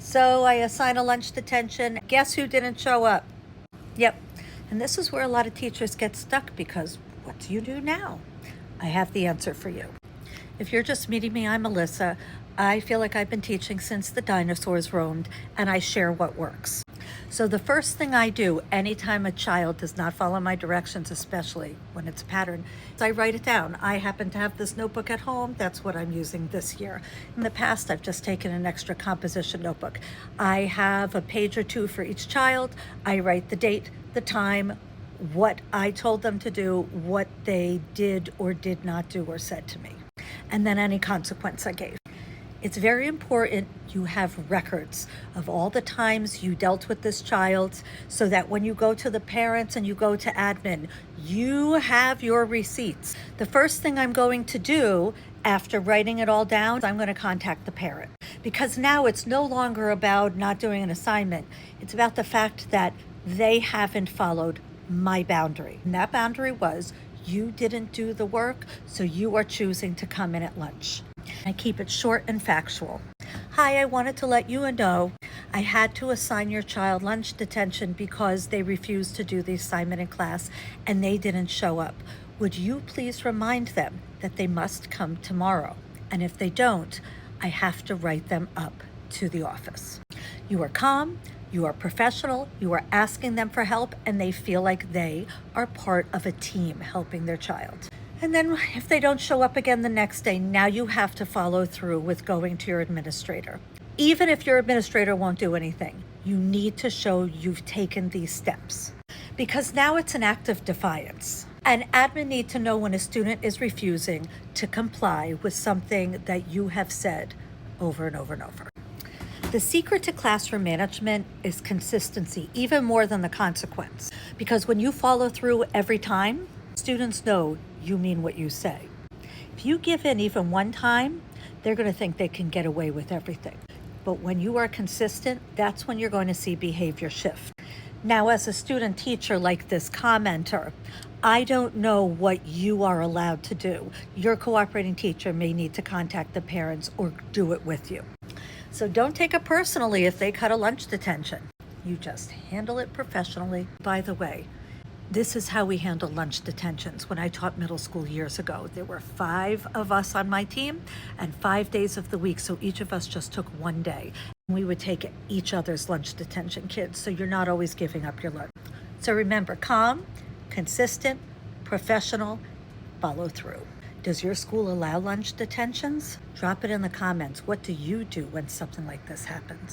So I assign a lunch detention. Guess who didn't show up? Yep. And this is where a lot of teachers get stuck because what do you do now? I have the answer for you. If you're just meeting me, I'm Melissa. I feel like I've been teaching since the dinosaurs roamed, and I share what works. So the first thing I do anytime a child does not follow my directions, especially when it's a pattern, is I write it down. I happen to have this notebook at home. That's what I'm using this year. In the past, I've just taken an extra composition notebook. I have a page or two for each child. I write the date, the time, what I told them to do, what they did or did not do or said to me, and then any consequence I gave. It's very important you have records of all the times you dealt with this child so that when you go to the parents and you go to admin, you have your receipts. The first thing I'm going to do after writing it all down, I'm going to contact the parent, because now it's no longer about not doing an assignment. It's about the fact that they haven't followed my boundary. And that boundary was you didn't do the work, so you are choosing to come in at lunch. I keep it short and factual. Hi, I wanted to let you know I had to assign your child lunch detention because they refused to do the assignment in class and they didn't show up. Would you please remind them that they must come tomorrow? And if they don't, I have to write them up to the office. You are calm, you are professional, you are asking them for help, and they feel like they are part of a team helping their child. And then if they don't show up again the next day, now you have to follow through with going to your administrator. Even if your administrator won't do anything, you need to show you've taken these steps, because now it's an act of defiance. And admin need to know when a student is refusing to comply with something that you have said over and over and over. The secret to classroom management is consistency, even more than the consequence. Because when you follow through every time, students know you mean what you say. If you give in even one time, they're going to think they can get away with everything. But when you are consistent, that's when you're going to see behavior shift. Now, as a student teacher like this commenter, I don't know what you are allowed to do. Your cooperating teacher may need to contact the parents or do it with you. So don't take it personally if they cut a lunch detention. You just handle it professionally. By the way, this is how we handle lunch detentions. When I taught middle school years ago, there were 5 of us on my team and 5 days of the week. So each of us just took one day. We would take each other's lunch detention kids. So you're not always giving up your lunch. So remember, calm, consistent, professional, follow through. Does your school allow lunch detentions? Drop it in the comments. What do you do when something like this happens?